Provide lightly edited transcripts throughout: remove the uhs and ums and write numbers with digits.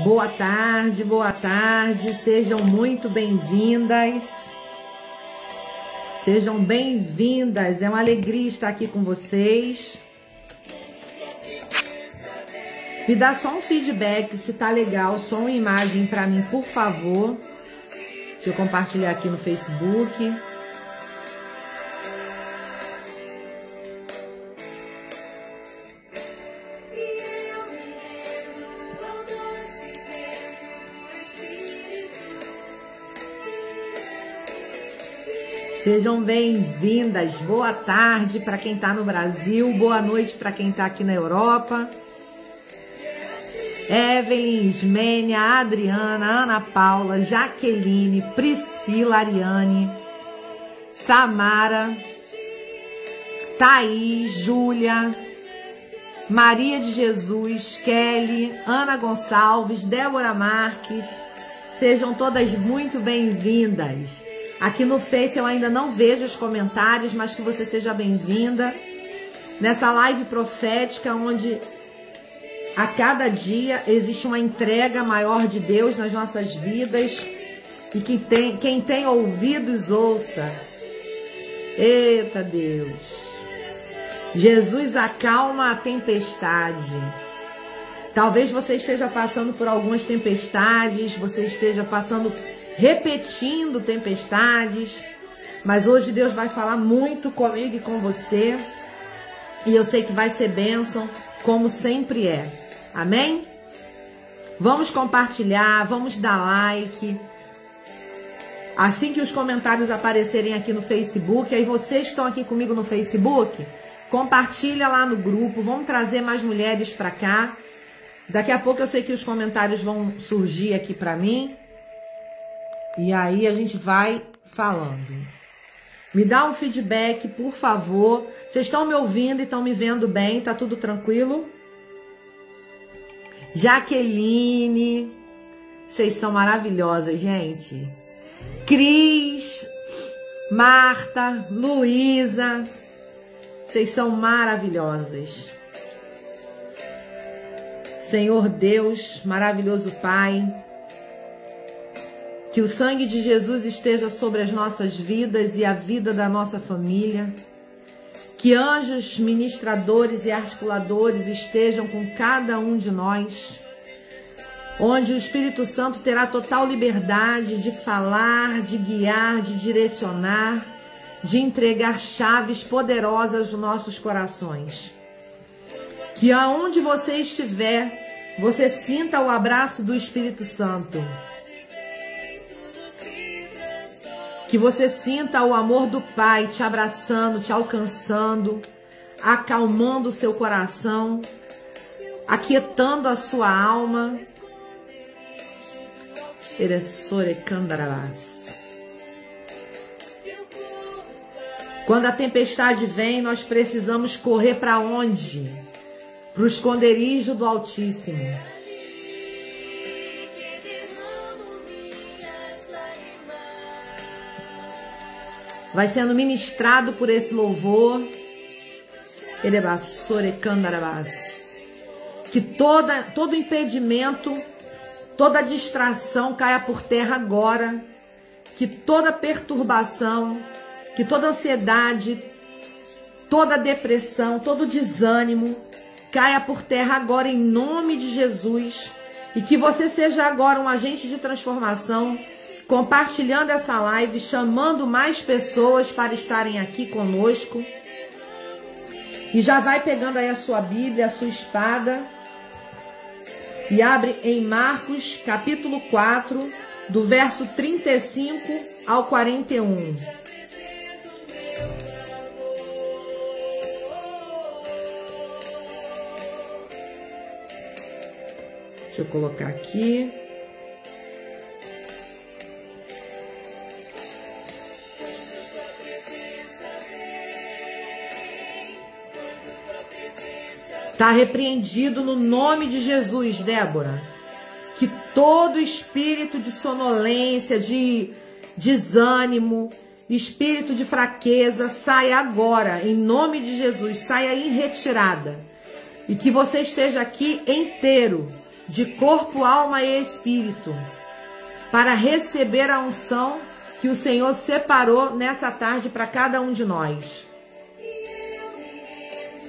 Boa tarde, sejam muito bem-vindas. Sejam bem-vindas, é uma alegria estar aqui com vocês. Me dá só um feedback se tá legal, som e imagem para mim, por favor. Deixa eu compartilhar aqui no Facebook. Sejam bem-vindas, boa tarde para quem está no Brasil, boa noite para quem está aqui na Europa. Evelyn, Ismênia, Adriana, Ana Paula, Jaqueline, Priscila, Ariane, Samara, Thaís, Júlia, Maria de Jesus, Kelly, Ana Gonçalves, Débora Marques. Sejam todas muito bem-vindas. Aqui no Face eu ainda não vejo os comentários, mas que você seja bem-vinda nessa live profética, onde a cada dia existe uma entrega maior de Deus nas nossas vidas e que quem tem ouvidos ouça. Eita Deus! Jesus acalma a tempestade. Talvez você esteja passando por algumas tempestades, você esteja repetindo tempestades, mas hoje Deus vai falar muito comigo e com você, e eu sei que vai ser bênção, como sempre é. Amém? Vamos compartilhar, vamos dar like. Assim que os comentários aparecerem aqui no Facebook, aí vocês estão aqui comigo no Facebook, compartilha lá no grupo, vamos trazer mais mulheres para cá. Daqui a pouco eu sei que os comentários vão surgir aqui para mim. E aí a gente vai falando. Me dá um feedback, por favor. Vocês estão me ouvindo e estão me vendo bem? Tá tudo tranquilo? Jaqueline. Vocês são maravilhosas, gente. Cris. Marta. Luísa. Vocês são maravilhosas. Senhor Deus, maravilhoso Pai. Que o sangue de Jesus esteja sobre as nossas vidas e a vida da nossa família. Que anjos ministradores e articuladores estejam com cada um de nós. Onde o Espírito Santo terá total liberdade de falar, de guiar, de direcionar, de entregar chaves poderosas aos nossos corações. Que aonde você estiver, você sinta o abraço do Espírito Santo. Que você sinta o amor do Pai te abraçando, te alcançando, acalmando o seu coração, aquietando a sua alma. Quando a tempestade vem, nós precisamos correr para onde? Para o esconderijo do Altíssimo. Vai sendo ministrado por esse louvor. Que todo impedimento, toda distração caia por terra agora. Que toda perturbação, que toda ansiedade, toda depressão, todo desânimo caia por terra agora em nome de Jesus. E que você seja agora um agente de transformação, compartilhando essa live, chamando mais pessoas para estarem aqui conosco. E já vai pegando aí a sua Bíblia, a sua espada, e abre em Marcos, capítulo 4, do verso 35 ao 41. Deixa eu colocar aqui. Está repreendido no nome de Jesus, Débora. Que todo espírito de sonolência, de desânimo, espírito de fraqueza saia agora, em nome de Jesus, saia em retirada. E que você esteja aqui inteiro, de corpo, alma e espírito, para receber a unção que o Senhor separou nessa tarde para cada um de nós.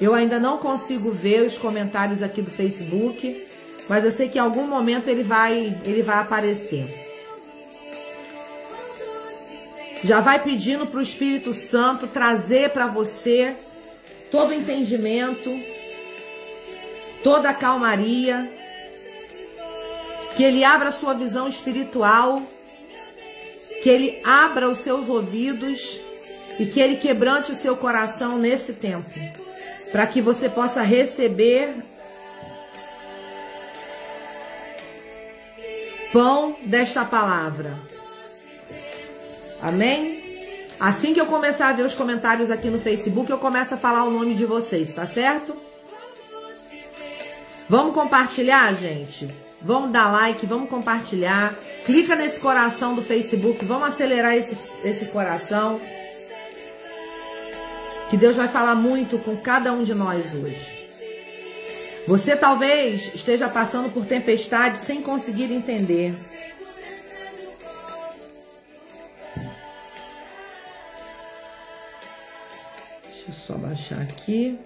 Eu ainda não consigo ver os comentários aqui do Facebook, mas eu sei que em algum momento ele vai aparecer. Já vai pedindo para o Espírito Santo trazer para você todo o entendimento, toda a calmaria, que ele abra a sua visão espiritual, que ele abra os seus ouvidos e que ele quebrante o seu coração nesse tempo, para que você possa receber pão desta palavra. Amém? Assim que eu começar a ver os comentários aqui no Facebook, eu começo a falar o nome de vocês, tá certo? Vamos compartilhar, gente? Vamos dar like, vamos compartilhar. Clica nesse coração do Facebook, vamos acelerar esse coração. Que Deus vai falar muito com cada um de nós hoje. Você talvez esteja passando por tempestade sem conseguir entender. Deixa eu só baixar aqui.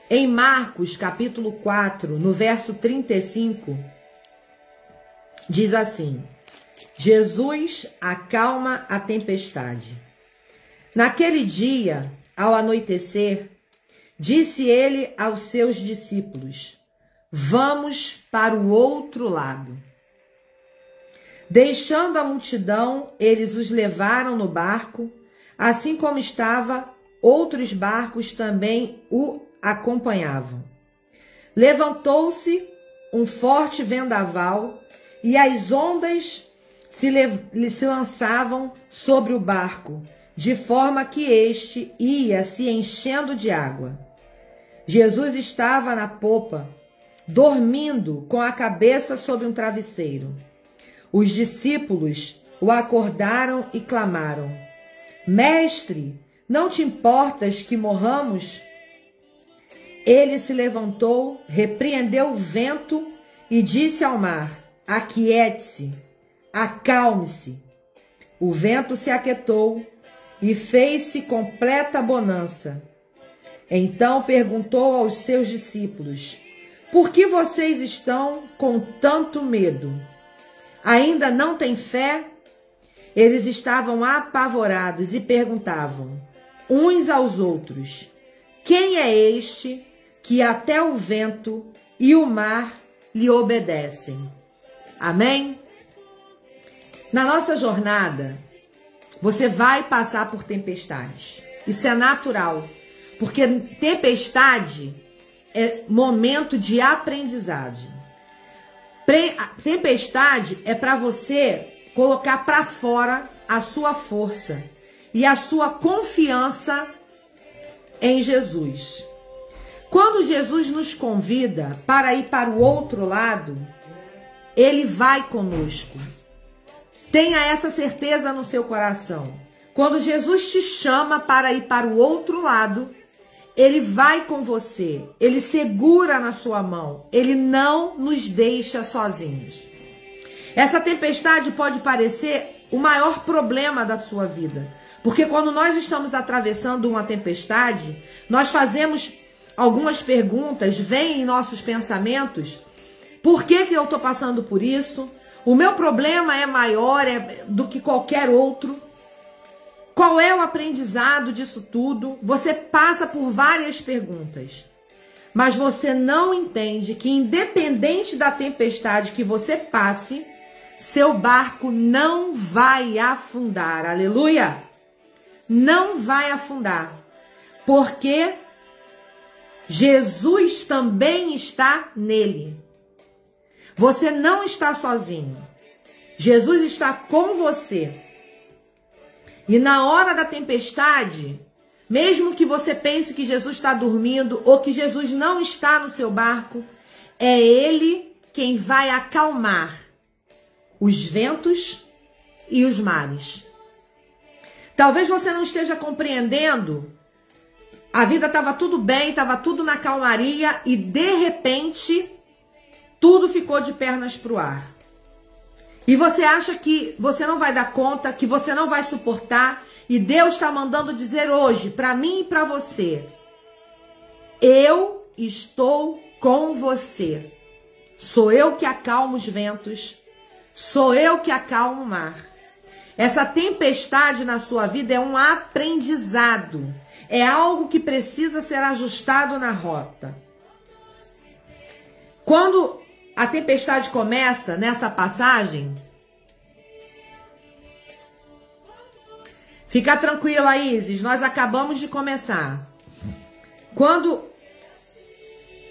Em Marcos, capítulo 4, no verso 35, diz assim: Jesus acalma a tempestade. Naquele dia, ao anoitecer, disse ele aos seus discípulos: vamos para o outro lado. Deixando a multidão, eles os levaram no barco, assim como estava, outros barcos também o acompanhavam. Levantou-se um forte vendaval e as ondas se lançavam sobre o barco, de forma que este ia se enchendo de água. Jesus estava na popa, dormindo com a cabeça sobre um travesseiro. Os discípulos o acordaram e clamaram: Mestre, não te importas que morramos? Ele se levantou, repreendeu o vento e disse ao mar: aquiete-se, acalme-se. O vento se aquietou e fez-se completa bonança. Então perguntou aos seus discípulos: por que vocês estão com tanto medo? Ainda não têm fé? Eles estavam apavorados e perguntavam uns aos outros: quem é este que até o vento e o mar lhe obedecem? Amém? Na nossa jornada, você vai passar por tempestades. Isso é natural, porque tempestade é momento de aprendizagem. Tempestade é para você colocar para fora a sua força e a sua confiança em Jesus. Quando Jesus nos convida para ir para o outro lado, Ele vai conosco. Tenha essa certeza no seu coração. Quando Jesus te chama para ir para o outro lado, Ele vai com você. Ele segura na sua mão. Ele não nos deixa sozinhos. Essa tempestade pode parecer o maior problema da sua vida. Porque quando nós estamos atravessando uma tempestade, nós fazemos algumas perguntas, vêm em nossos pensamentos. Por que eu estou passando por isso? O meu problema é maior do que qualquer outro. Qual é o aprendizado disso tudo? Você passa por várias perguntas. Mas você não entende que independente da tempestade que você passe, seu barco não vai afundar. Aleluia! Não vai afundar. Porque Jesus também está nele. Você não está sozinho. Jesus está com você. E na hora da tempestade, mesmo que você pense que Jesus está dormindo ou que Jesus não está no seu barco, é Ele quem vai acalmar os ventos e os mares. Talvez você não esteja compreendendo a vida estava tudo bem, estava tudo na calmaria e de repente tudo ficou de pernas pro ar. E você acha que você não vai dar conta, que você não vai suportar, e Deus está mandando dizer hoje, para mim e para você, eu estou com você. Sou eu que acalmo os ventos, sou eu que acalmo o mar. Essa tempestade na sua vida é um aprendizado, é algo que precisa ser ajustado na rota. Quando a tempestade começa nessa passagem, fica tranquila, Isis, nós acabamos de começar. Quando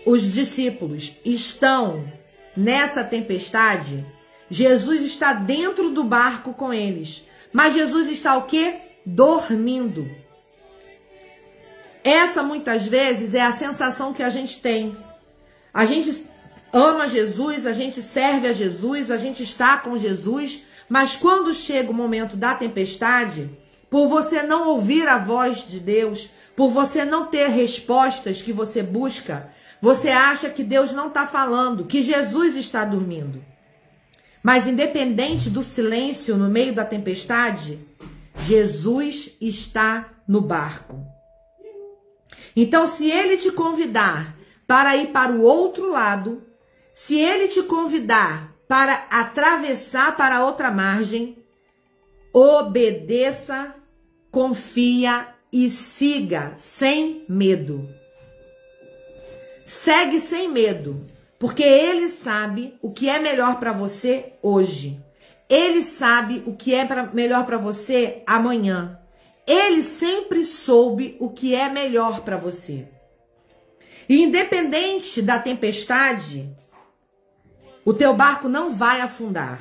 os discípulos estão nessa tempestade, Jesus está dentro do barco com eles. Mas Jesus está o quê? Dormindo. Essa muitas vezes é a sensação que a gente tem. A gente ama Jesus, a gente serve a Jesus, a gente está com Jesus, mas quando chega o momento da tempestade, por você não ouvir a voz de Deus, por você não ter respostas que você busca, você acha que Deus não está falando, que Jesus está dormindo. Mas independente do silêncio no meio da tempestade, Jesus está no barco. Então, se Ele te convidar para ir para o outro lado, se Ele te convidar para atravessar para a outra margem, obedeça, confia e siga sem medo. Segue sem medo, porque Ele sabe o que é melhor para você hoje. Ele sabe o que é melhor para você amanhã. Ele sempre soube o que é melhor para você. E independente da tempestade, o teu barco não vai afundar.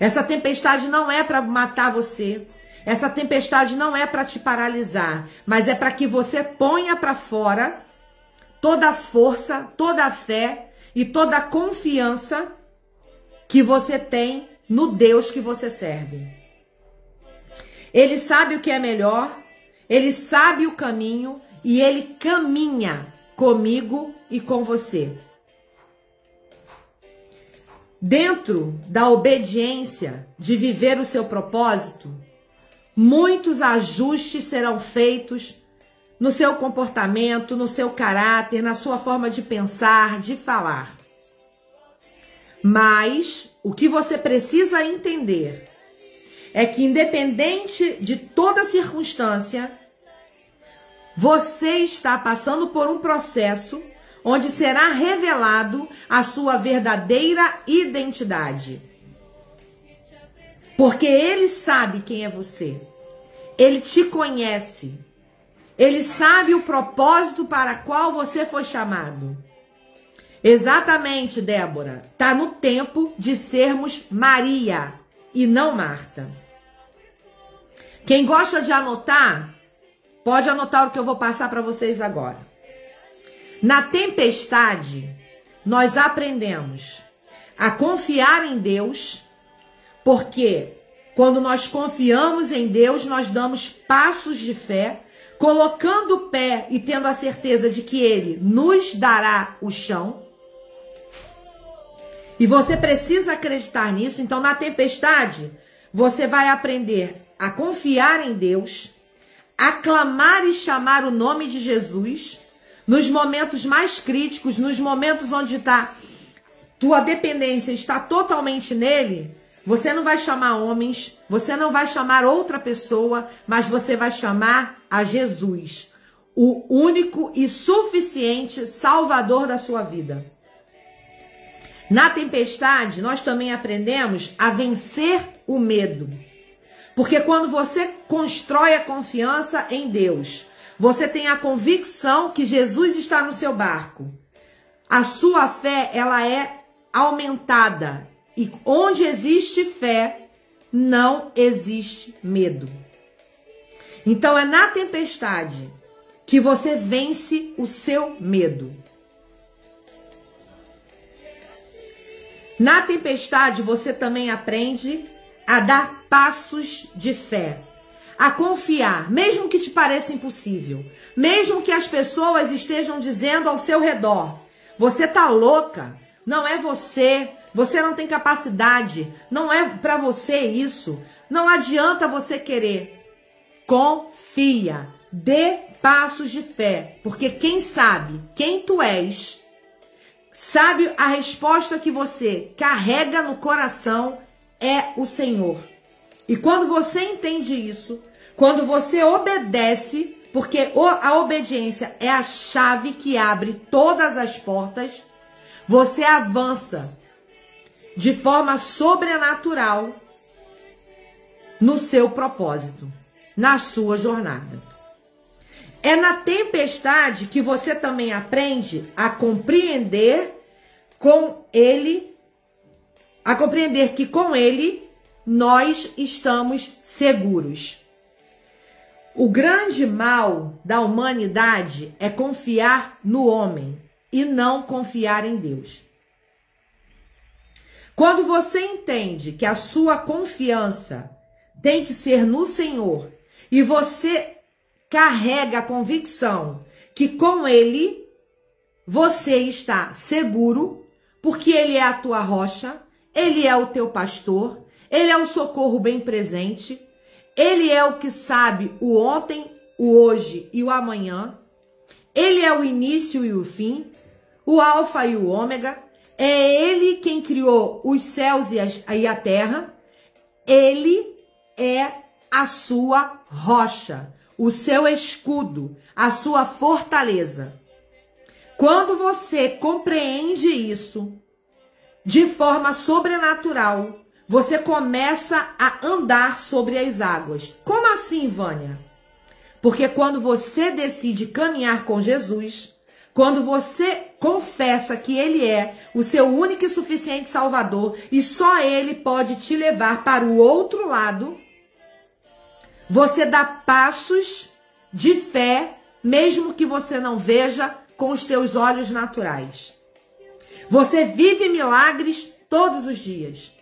Essa tempestade não é para matar você. Essa tempestade não é para te paralisar, mas é para que você ponha para fora toda a força, toda a fé e toda a confiança que você tem no Deus que você serve. Ele sabe o que é melhor, Ele sabe o caminho e Ele caminha comigo e com você. Dentro da obediência de viver o seu propósito, muitos ajustes serão feitos no seu comportamento, no seu caráter, na sua forma de pensar, de falar. Mas o que você precisa entender é que, independente de toda circunstância, você está passando por um processo onde será revelado a sua verdadeira identidade. Porque Ele sabe quem é você. Ele te conhece. Ele sabe o propósito para qual você foi chamado. Exatamente, Débora. Está no tempo de sermos Maria e não Marta. Quem gosta de anotar, pode anotar o que eu vou passar para vocês agora. Na tempestade, nós aprendemos a confiar em Deus, porque quando nós confiamos em Deus, nós damos passos de fé, colocando o pé e tendo a certeza de que Ele nos dará o chão. E você precisa acreditar nisso. Então, na tempestade, você vai aprender a confiar em Deus, a clamar e chamar o nome de Jesus, nos momentos mais críticos, nos momentos onde tua dependência está totalmente nele. Você não vai chamar homens, você não vai chamar outra pessoa, mas você vai chamar a Jesus, o único e suficiente Salvador da sua vida. Na tempestade, nós também aprendemos a vencer o medo. Porque quando você constrói a confiança em Deus, você tem a convicção que Jesus está no seu barco. A sua fé, ela é aumentada. E onde existe fé, não existe medo. Então é na tempestade que você vence o seu medo. Na tempestade você também aprende a dar passos de fé, a confiar, mesmo que te pareça impossível, mesmo que as pessoas estejam dizendo ao seu redor: você tá louca, não é você, você não tem capacidade, não é para você isso, não adianta você querer. Confia, dê passos de fé, porque quem sabe quem tu és, sabe a resposta que você carrega no coração é o Senhor. E quando você entende isso, quando você obedece, porque a obediência é a chave que abre todas as portas, você avança de forma sobrenatural no seu propósito, na sua jornada. É na tempestade que você também aprende a compreender que com Ele nós estamos seguros. O grande mal da humanidade é confiar no homem e não confiar em Deus. Quando você entende que a sua confiança tem que ser no Senhor e você carrega a convicção que com Ele você está seguro, porque Ele é a tua rocha, Ele é o teu pastor, Ele é o socorro bem presente, Ele é o que sabe o ontem, o hoje e o amanhã, Ele é o início e o fim, o alfa e o ômega, é Ele quem criou os céus e a terra, Ele é a sua rocha, o seu escudo, a sua fortaleza. Quando você compreende isso de forma sobrenatural, você começa a andar sobre as águas. Como assim, Vânia? Porque quando você decide caminhar com Jesus, quando você confessa que Ele é o seu único e suficiente Salvador e só Ele pode te levar para o outro lado, você dá passos de fé, mesmo que você não veja com os teus olhos naturais. Você vive milagres todos os dias.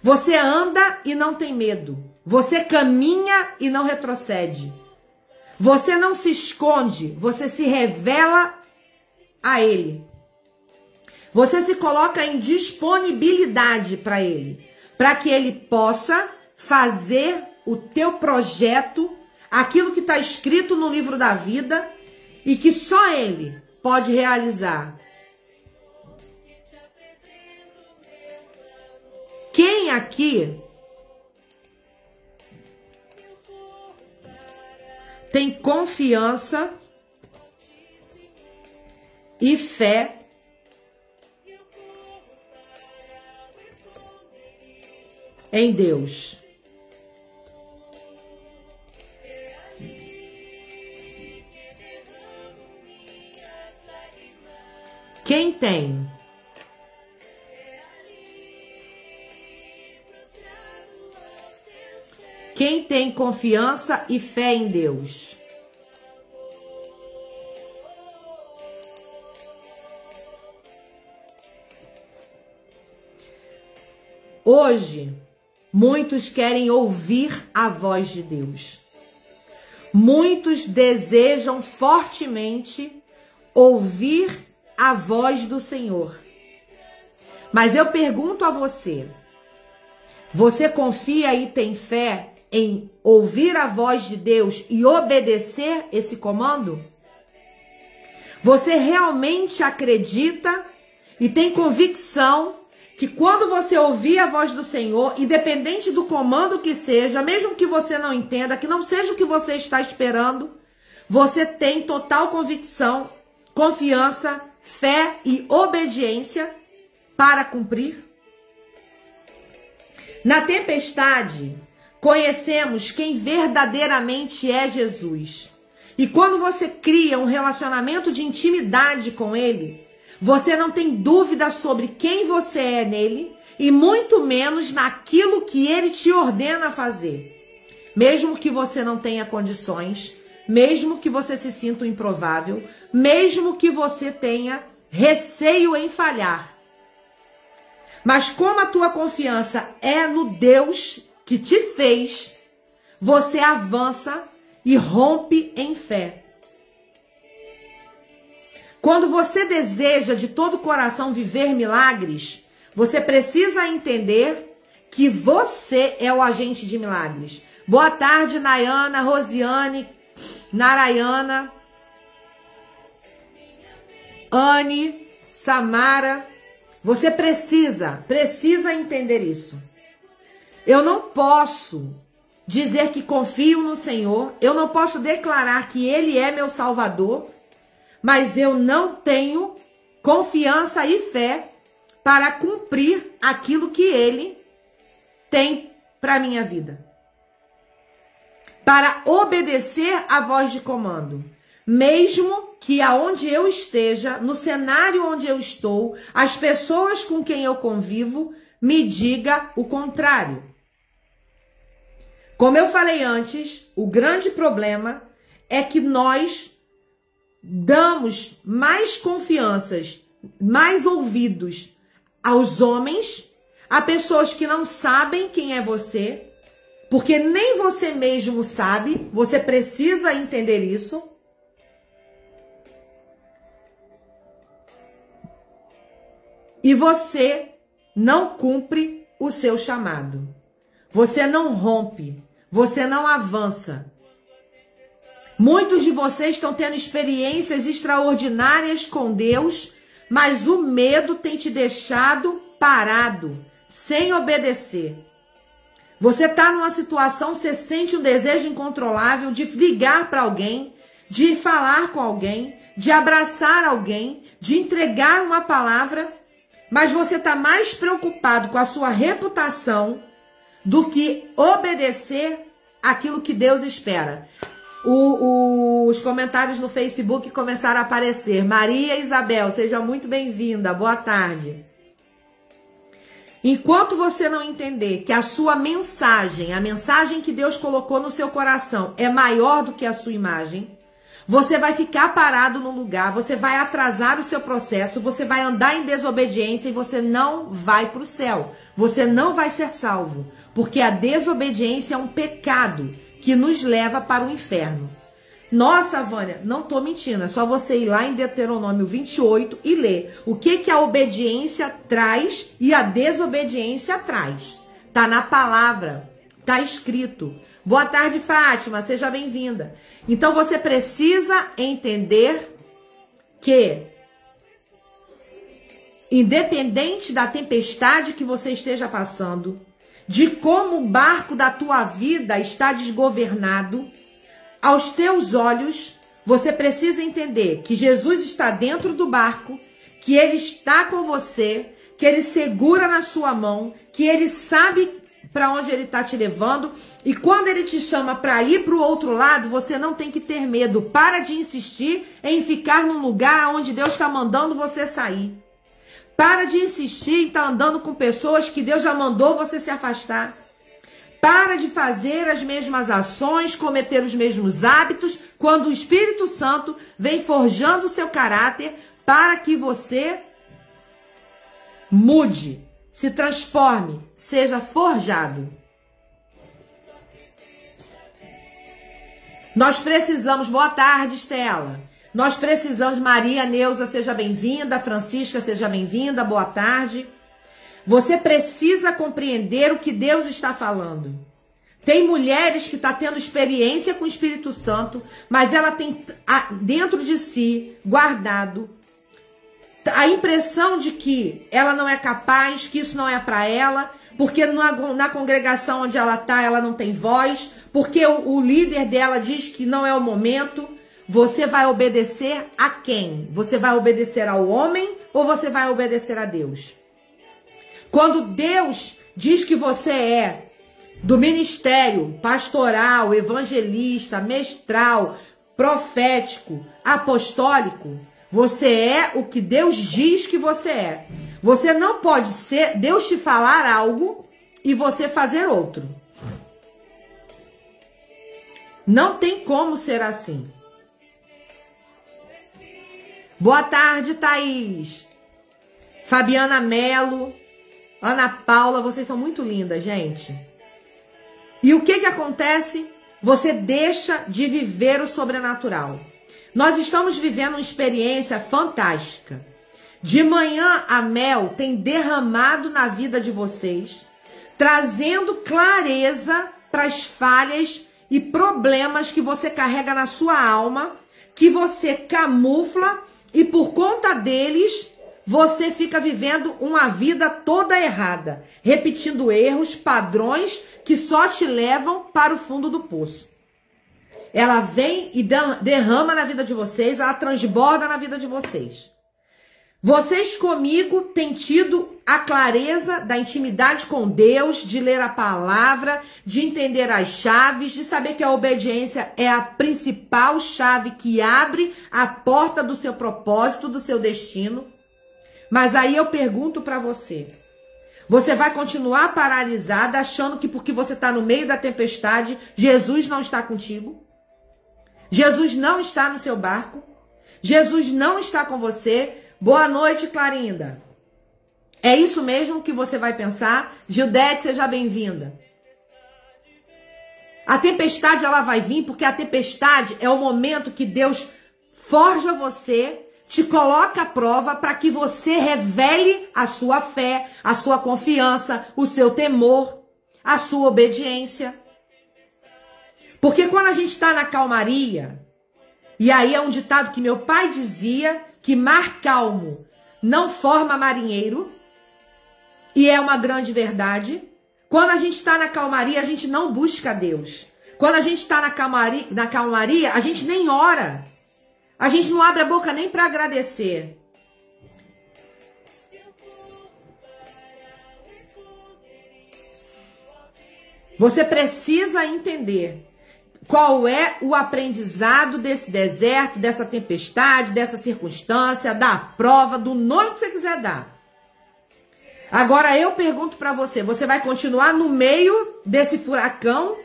Você anda e não tem medo. Você caminha e não retrocede. Você não se esconde, você se revela a Ele. Você se coloca em disponibilidade para Ele, para que Ele possa fazer o teu projeto, aquilo que está escrito no livro da vida e que só Ele pode realizar. Quem aqui tem confiança e fé em Deus? Quem tem? Quem tem confiança e fé em Deus? Hoje, muitos querem ouvir a voz de Deus. Muitos desejam fortemente ouvir a voz do Senhor. Mas eu pergunto a você, você confia e tem fé em ouvir a voz de Deus e obedecer esse comando? Você realmente acredita e tem convicção que quando você ouvir a voz do Senhor, independente do comando que seja, mesmo que você não entenda, que não seja o que você está esperando, você tem total convicção, confiança, fé e obediência para cumprir? Na tempestade, conhecemos quem verdadeiramente é Jesus. E quando você cria um relacionamento de intimidade com Ele, você não tem dúvida sobre quem você é nele e muito menos naquilo que Ele te ordena fazer. Mesmo que você não tenha condições, mesmo que você se sinta improvável, mesmo que você tenha receio em falhar. Mas como a tua confiança é no Deus que te fez, você avança e rompe em fé. Quando você deseja de todo o coração viver milagres, você precisa entender que você é o agente de milagres. Boa tarde, Nayana, Rosiane, Narayana, Anne, Samara. Você precisa entender isso. Eu não posso dizer que confio no Senhor, eu não posso declarar que Ele é meu Salvador, mas eu não tenho confiança e fé para cumprir aquilo que Ele tem para a minha vida. Para obedecer a voz de comando. Mesmo que aonde eu esteja, no cenário onde eu estou, as pessoas com quem eu convivo me diga o contrário. Como eu falei antes, o grande problema é que nós damos mais confianças, mais ouvidos aos homens, a pessoas que não sabem quem é você, porque nem você mesmo sabe, você precisa entender isso. E você não cumpre o seu chamado. Você não rompe, você não avança. Muitos de vocês estão tendo experiências extraordinárias com Deus, mas o medo tem te deixado parado, sem obedecer. Você está numa situação, você sente um desejo incontrolável de ligar para alguém, de falar com alguém, de abraçar alguém, de entregar uma palavra, mas você está mais preocupado com a sua reputação do que obedecer aquilo que Deus espera. Os comentários no Facebook começaram a aparecer. Maria Isabel, seja muito bem-vinda. Boa tarde. Enquanto você não entender que a sua mensagem, a mensagem que Deus colocou no seu coração é maior do que a sua imagem, você vai ficar parado no lugar, você vai atrasar o seu processo, você vai andar em desobediência e você não vai para o céu. Você não vai ser salvo, porque a desobediência é um pecado que nos leva para o inferno. Nossa, Vânia, não tô mentindo, é só você ir lá em Deuteronômio 28 e ler o que a obediência traz e a desobediência traz. Tá na palavra, tá escrito. Boa tarde, Fátima, seja bem-vinda. Então você precisa entender que, independente da tempestade que você esteja passando, de como o barco da tua vida está desgovernado, aos teus olhos, você precisa entender que Jesus está dentro do barco, que Ele está com você, que Ele segura na sua mão, que Ele sabe para onde Ele está te levando, e quando Ele te chama para ir para o outro lado, você não tem que ter medo. Para de insistir em ficar num lugar onde Deus está mandando você sair. Para de insistir em estar andando com pessoas que Deus já mandou você se afastar. Para de fazer as mesmas ações, cometer os mesmos hábitos, quando o Espírito Santo vem forjando o seu caráter para que você mude, se transforme, seja forjado. Nós precisamos, boa tarde, Estela. Nós precisamos, Maria Neuza, seja bem-vinda, Francisca, seja bem-vinda, boa tarde. Você precisa compreender o que Deus está falando. Tem mulheres que estão tendo experiência com o Espírito Santo, mas ela tem dentro de si, guardado, a impressão de que ela não é capaz, que isso não é para ela, porque na congregação onde ela está, ela não tem voz, porque o líder dela diz que não é o momento. Você vai obedecer a quem? Você vai obedecer ao homem ou você vai obedecer a Deus? Quando Deus diz que você é do ministério pastoral, evangelista, mestral, profético, apostólico, você é o que Deus diz que você é. Você não pode ser, Deus te falar algo e você fazer outro. Não tem como ser assim. Boa tarde, Thaís. Fabiana Melo. Ana Paula, vocês são muito lindas, gente. E o que acontece? Você deixa de viver o sobrenatural. Nós estamos vivendo uma experiência fantástica. De manhã a Mel tem derramado na vida de vocês, trazendo clareza para as falhas e problemas que você carrega na sua alma, que você camufla e por conta deles você fica vivendo uma vida toda errada, repetindo erros, padrões que só te levam para o fundo do poço. Ela vem e derrama na vida de vocês, ela transborda na vida de vocês. Vocês comigo têm tido a clareza da intimidade com Deus, de ler a palavra, de entender as chaves, de saber que a obediência é a principal chave que abre a porta do seu propósito, do seu destino. Mas aí eu pergunto para você, você vai continuar paralisada achando que porque você está no meio da tempestade, Jesus não está contigo? Jesus não está no seu barco? Jesus não está com você? Boa noite, Clarinda. É isso mesmo que você vai pensar? Gildete, seja bem-vinda. A tempestade, ela vai vir porque a tempestade é o momento que Deus forja você, te coloca à prova para que você revele a sua fé, a sua confiança, o seu temor, a sua obediência. Porque quando a gente está na calmaria, e aí é um ditado que meu pai dizia, que mar calmo não forma marinheiro, e é uma grande verdade. Quando a gente está na calmaria, a gente não busca Deus. Quando a gente está na calmaria, a gente nem ora. A gente não abre a boca nem para agradecer. Você precisa entender qual é o aprendizado desse deserto, dessa tempestade, dessa circunstância, da prova, do nome que você quiser dar. Agora eu pergunto para você, você vai continuar no meio desse furacão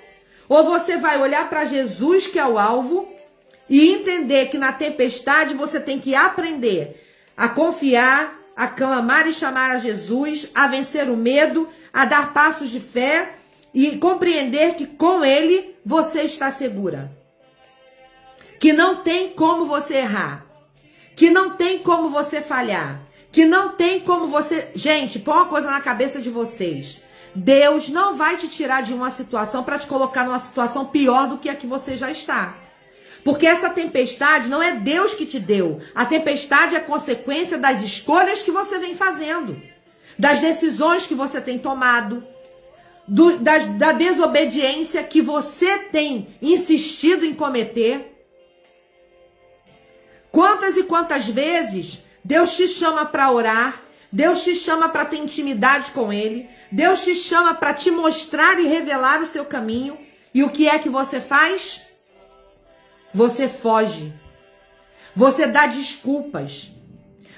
ou você vai olhar para Jesus, que é o alvo, e entender que na tempestade você tem que aprender a confiar, a clamar e chamar a Jesus, a vencer o medo, a dar passos de fé e compreender que com Ele você está segura. Que não tem como você errar. Que não tem como você falhar. Que não tem como você... Gente, põe uma coisa na cabeça de vocês. Deus não vai te tirar de uma situação para te colocar numa situação pior do que a que você já está. Porque essa tempestade não é Deus que te deu. A tempestade é consequência das escolhas que você vem fazendo. Das decisões que você tem tomado. Da desobediência que você tem insistido em cometer. Quantas e quantas vezes Deus te chama para orar, Deus te chama para ter intimidade com Ele, Deus te chama para te mostrar e revelar o seu caminho, e o que é que você faz? Você foge, você dá desculpas,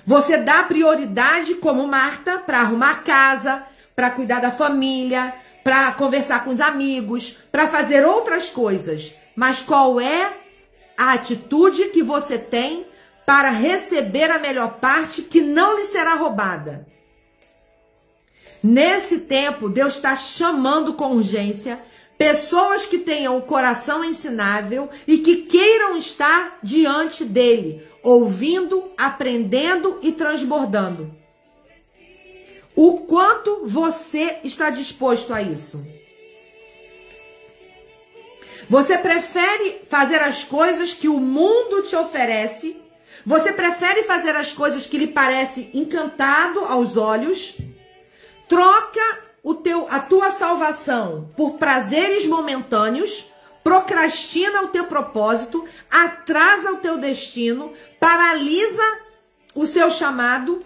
você dá prioridade como Marta para arrumar a casa, para cuidar da família, para conversar com os amigos, para fazer outras coisas. Mas qual é a atitude que você tem para receber a melhor parte que não lhe será roubada? Nesse tempo, Deus está chamando com urgência pessoas que tenham o coração ensinável e que queiram estar diante dele, ouvindo, aprendendo e transbordando. O quanto você está disposto a isso? Você prefere fazer as coisas que o mundo te oferece? Você prefere fazer as coisas que lhe parece encantado aos olhos? Troca a tua salvação por prazeres momentâneos, procrastina o teu propósito, atrasa o teu destino, paralisa o seu chamado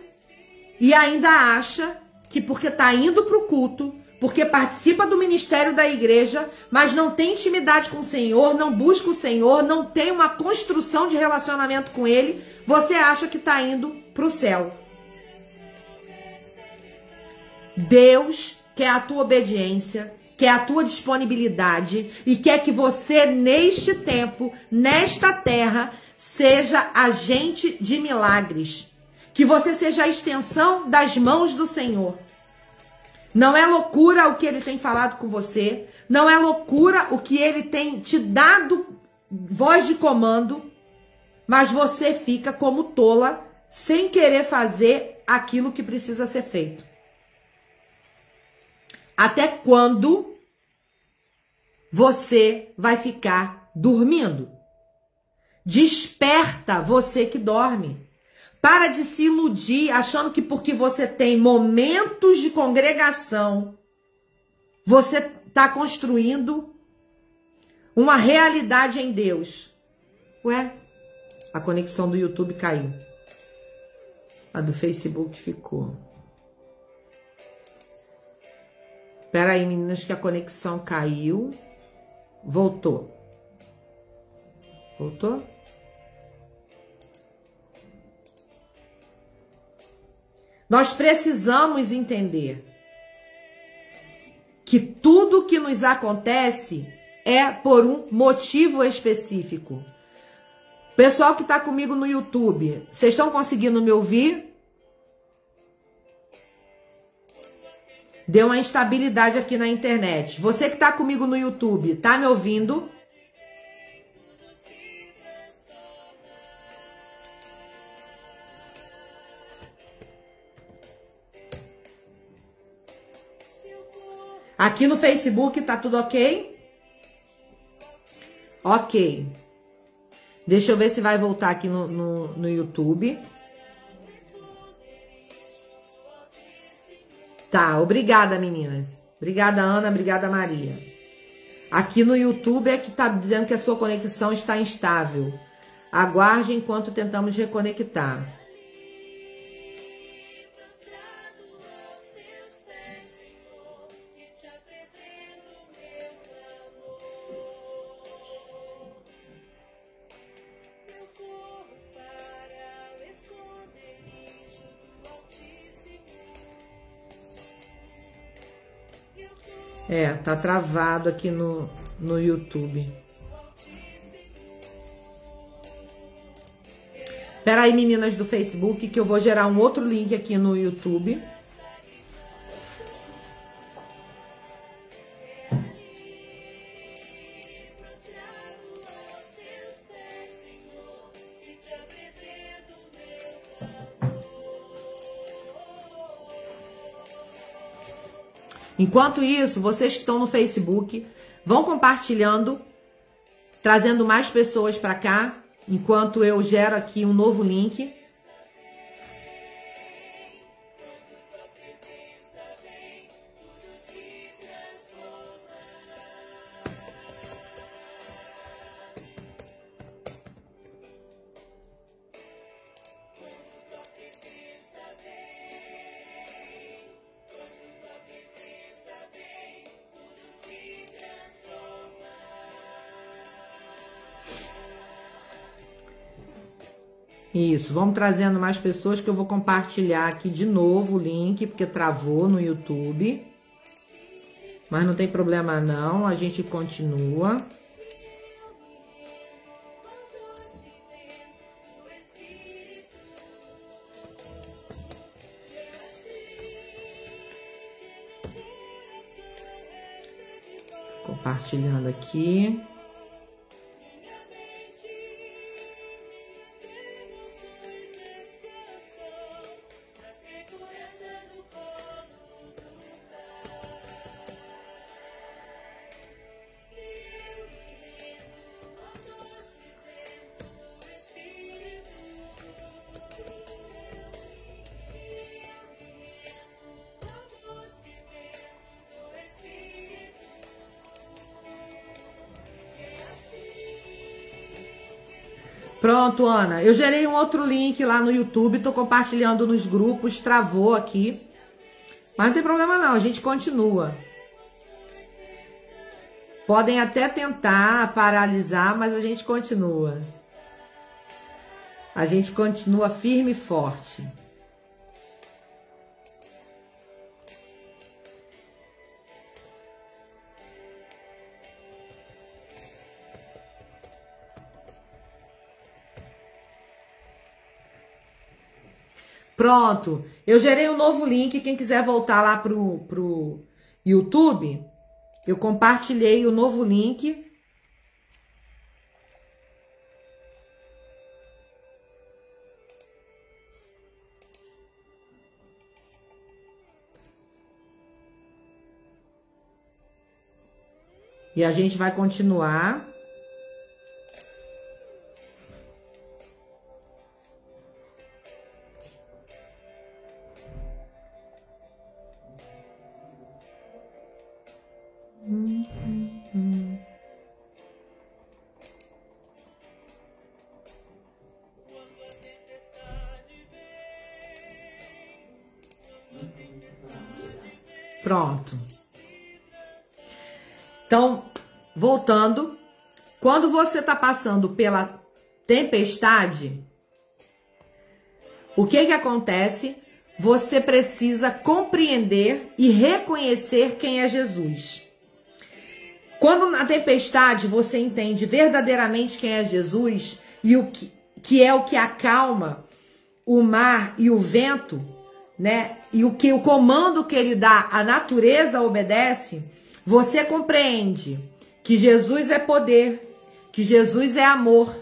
e ainda acha que porque está indo para o culto, porque participa do ministério da igreja, mas não tem intimidade com o Senhor, não busca o Senhor, não tem uma construção de relacionamento com Ele, você acha que está indo para o céu. Deus quer a tua obediência, quer a tua disponibilidade e quer que você, neste tempo, nesta terra, seja agente de milagres. Que você seja a extensão das mãos do Senhor. Não é loucura o que ele tem falado com você. Não é loucura o que ele tem te dado voz de comando. Mas você fica como tola, sem querer fazer aquilo que precisa ser feito. Até quando você vai ficar dormindo? Desperta você que dorme. Para de se iludir achando que porque você tem momentos de congregação, você está construindo uma realidade em Deus. Ué, a conexão do YouTube caiu. A do Facebook ficou. Espera aí, meninas, que a conexão caiu. Voltou. Voltou? Nós precisamos entender que tudo que nos acontece é por um motivo específico. Pessoal que está comigo no YouTube, vocês estão conseguindo me ouvir? Deu uma instabilidade aqui na internet. Você que está comigo no YouTube, tá me ouvindo? Aqui no Facebook tá tudo ok? Ok. Deixa eu ver se vai voltar aqui no YouTube. Tá, obrigada, meninas. Obrigada, Ana. Obrigada, Maria. Aqui no YouTube é que tá dizendo que a sua conexão está instável. Aguarde enquanto tentamos reconectar. É, tá travado aqui no YouTube. Espera aí, meninas do Facebook, que eu vou gerar um outro link aqui no YouTube. Enquanto isso, vocês que estão no Facebook, vão compartilhando, trazendo mais pessoas para cá, enquanto eu gero aqui um novo link. Isso, vamos trazendo mais pessoas que eu vou compartilhar aqui de novo o link, porque travou no YouTube. Mas não tem problema não, a gente continua. Compartilhando aqui. Pronto, Ana. Eu gerei um outro link lá no YouTube, tô compartilhando nos grupos, travou aqui. Mas não tem problema não, a gente continua. Podem até tentar paralisar, mas a gente continua. A gente continua firme e forte. Pronto. Eu gerei um novo link. Quem quiser voltar lá pro YouTube, eu compartilhei o novo link. E a gente vai continuar. Pronto. Então, voltando, quando você está passando pela tempestade, o que que acontece? Você precisa compreender e reconhecer quem é Jesus. Quando na tempestade você entende verdadeiramente quem é Jesus e o que é o que acalma o mar e o vento, né? E o comando que ele dá, a natureza obedece. Você compreende que Jesus é poder, que Jesus é amor,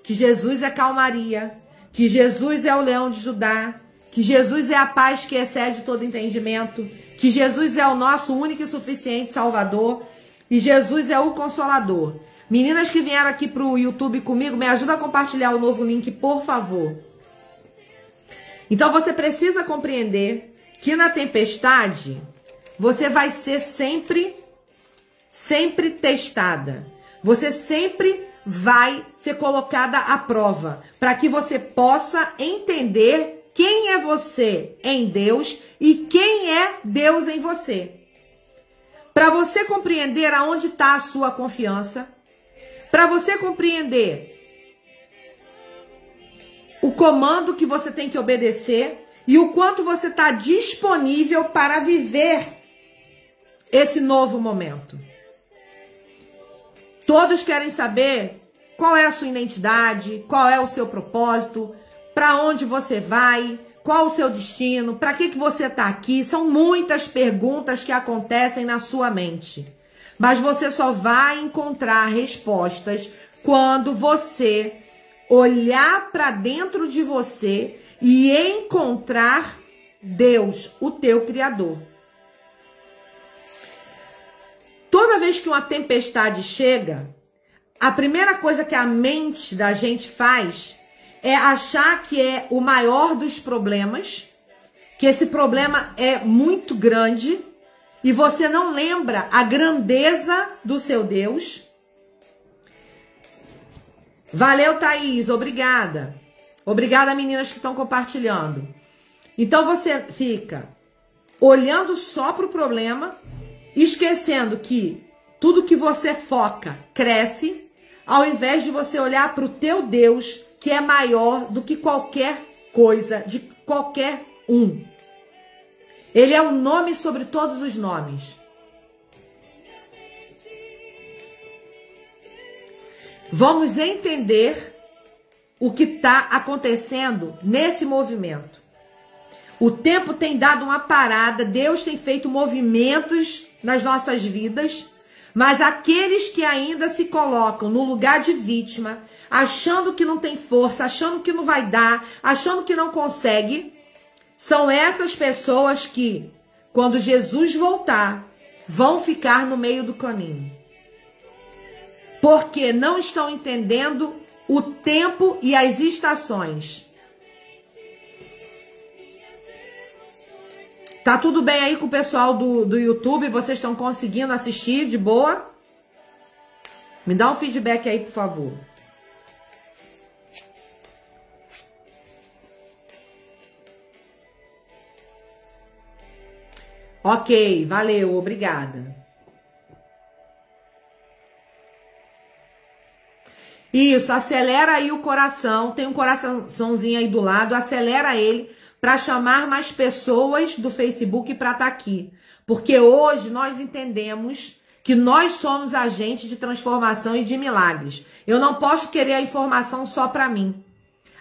que Jesus é calmaria, que Jesus é o leão de Judá, que Jesus é a paz que excede todo entendimento, que Jesus é o nosso único e suficiente Salvador e Jesus é o Consolador. Meninas que vieram aqui para o YouTube comigo, me ajuda a compartilhar o novo link, por favor. Então você precisa compreender que na tempestade você vai ser sempre testada. Você sempre vai ser colocada à prova, para que você possa entender quem é você em Deus e quem é Deus em você. Para você compreender aonde está a sua confiança, para você compreender o comando que você tem que obedecer e o quanto você está disponível para viver esse novo momento. Todos querem saber qual é a sua identidade, qual é o seu propósito, para onde você vai, qual o seu destino, para que você está aqui. São muitas perguntas que acontecem na sua mente. Mas você só vai encontrar respostas quando você olhar para dentro de você e encontrar Deus, o teu Criador. Toda vez que uma tempestade chega, a primeira coisa que a mente da gente faz é achar que é o maior dos problemas, que esse problema é muito grande e você não lembra a grandeza do seu Deus. Valeu, Thaís, obrigada. Obrigada, meninas que estão compartilhando. Então você fica olhando só para o problema, esquecendo que tudo que você foca cresce, ao invés de você olhar para o teu Deus, que é maior do que qualquer coisa, de qualquer um. Ele é o nome sobre todos os nomes. Vamos entender o que está acontecendo nesse movimento. O tempo tem dado uma parada, Deus tem feito movimentos nas nossas vidas, mas aqueles que ainda se colocam no lugar de vítima, achando que não tem força, achando que não vai dar, achando que não consegue, são essas pessoas que, quando Jesus voltar, vão ficar no meio do caminho. Porque não estão entendendo o tempo e as estações. Tá tudo bem aí com o pessoal do YouTube? Vocês estão conseguindo assistir de boa? Me dá um feedback aí, por favor. Ok, valeu, obrigada. Isso, acelera aí o coração, tem um coraçãozinho aí do lado, acelera ele para chamar mais pessoas do Facebook para estar aqui. Porque hoje nós entendemos que nós somos agentes de transformação e de milagres. Eu não posso querer a informação só para mim.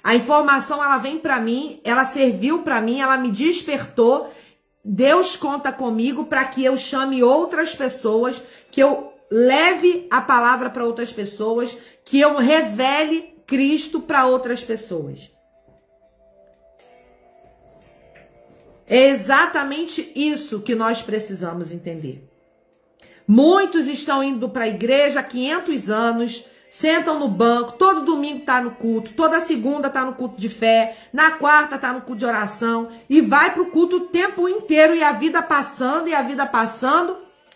A informação, ela vem para mim, ela serviu para mim, ela me despertou. Deus conta comigo para que eu chame outras pessoas, que eu leve a palavra para outras pessoas, que eu revele Cristo para outras pessoas. É exatamente isso que nós precisamos entender. Muitos estão indo para a igreja há 500 anos, sentam no banco, todo domingo está no culto, toda segunda está no culto de fé, na quarta está no culto de oração, e vai para o culto o tempo inteiro, e a vida passando,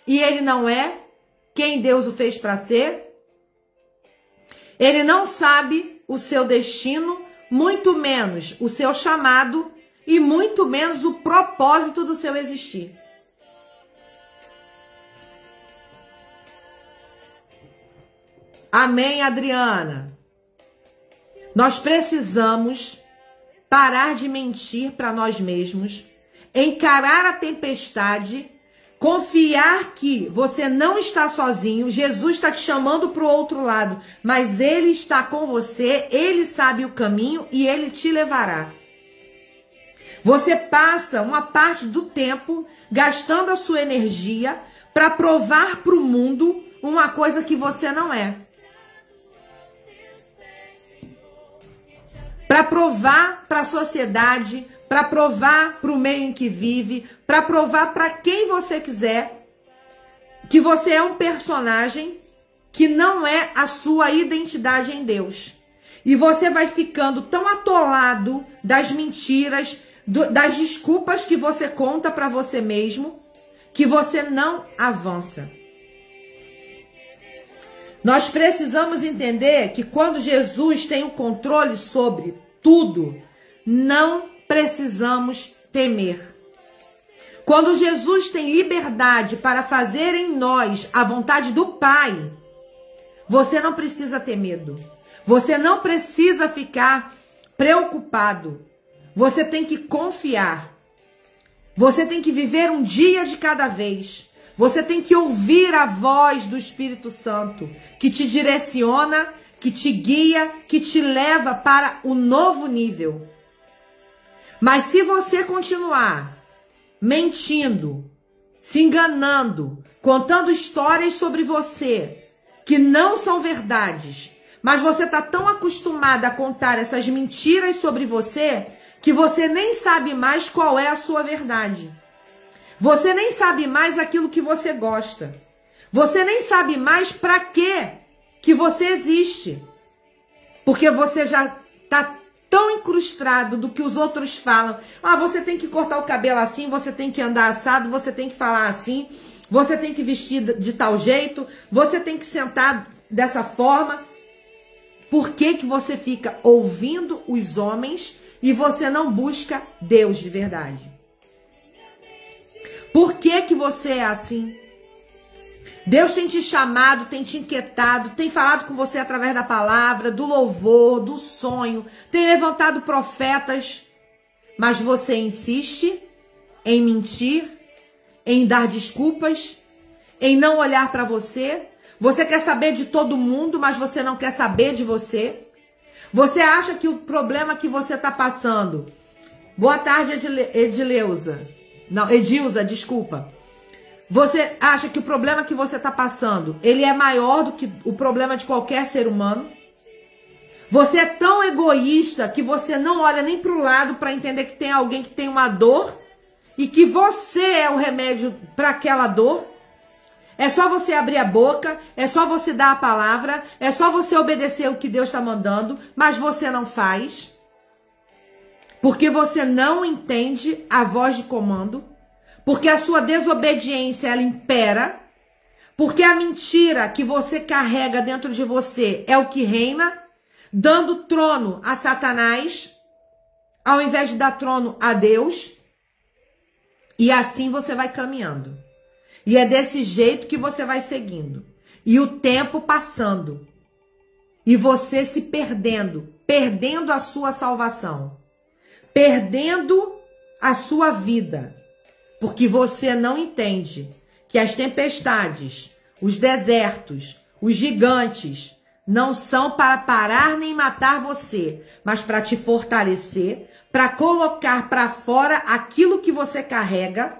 e ele não é quem Deus o fez para ser. Ele não sabe o seu destino, muito menos o seu chamado, e muito menos o propósito do seu existir. Amém, Adriana? Nós precisamos parar de mentir para nós mesmos, encarar a tempestade, confiar que você não está sozinho, Jesus está te chamando para o outro lado, mas Ele está com você, Ele sabe o caminho e Ele te levará. Você passa uma parte do tempo gastando a sua energia para provar para o mundo uma coisa que você não é. Para provar para a sociedade, para provar para o meio em que vive, para provar para quem você quiser que você é um personagem que não é a sua identidade em Deus. E você vai ficando tão atolado das mentiras, das desculpas que você conta para você mesmo, que você não avança. Nós precisamos entender que quando Jesus tem o controle sobre tudo, não precisamos temer. Quando Jesus tem liberdade para fazer em nós a vontade do Pai, você não precisa ter medo. Você não precisa ficar preocupado. Você tem que confiar. Você tem que viver um dia de cada vez. Você tem que ouvir a voz do Espírito Santo, que te direciona, que te guia, que te leva para o novo nível. Mas se você continuar mentindo, se enganando, contando histórias sobre você que não são verdades, mas você está tão acostumada a contar essas mentiras sobre você que você nem sabe mais qual é a sua verdade. Você nem sabe mais aquilo que você gosta. Você nem sabe mais para quê que você existe. Porque você já está tão incrustado do que os outros falam. Ah, você tem que cortar o cabelo assim, você tem que andar assado, você tem que falar assim, você tem que vestir de tal jeito, você tem que sentar dessa forma. Por que que você fica ouvindo os homens e você não busca Deus de verdade? Por que que você é assim? Deus tem te chamado, tem te inquietado, tem falado com você através da palavra, do louvor, do sonho, tem levantado profetas, mas você insiste em mentir, em dar desculpas, em não olhar para você. Você quer saber de todo mundo, mas você não quer saber de você. Você acha que o problema que você está passando... Boa tarde, Edilza, desculpa. Você acha que o problema que você está passando, ele é maior do que o problema de qualquer ser humano? Você é tão egoísta que você não olha nem para o lado para entender que tem alguém que tem uma dor e que você é o remédio para aquela dor? É só você abrir a boca, é só você dar a palavra, é só você obedecer o que Deus está mandando, mas você não faz. Porque você não entende a voz de comando. Porque a sua desobediência, ela impera. Porque a mentira que você carrega dentro de você é o que reina, dando trono a Satanás, ao invés de dar trono a Deus. E assim você vai caminhando. E é desse jeito que você vai seguindo. E o tempo passando. E você se perdendo. Perdendo a sua salvação. Perdendo a sua vida. Porque você não entende que as tempestades, os desertos, os gigantes não são para parar nem matar você, mas para te fortalecer, para colocar para fora aquilo que você carrega,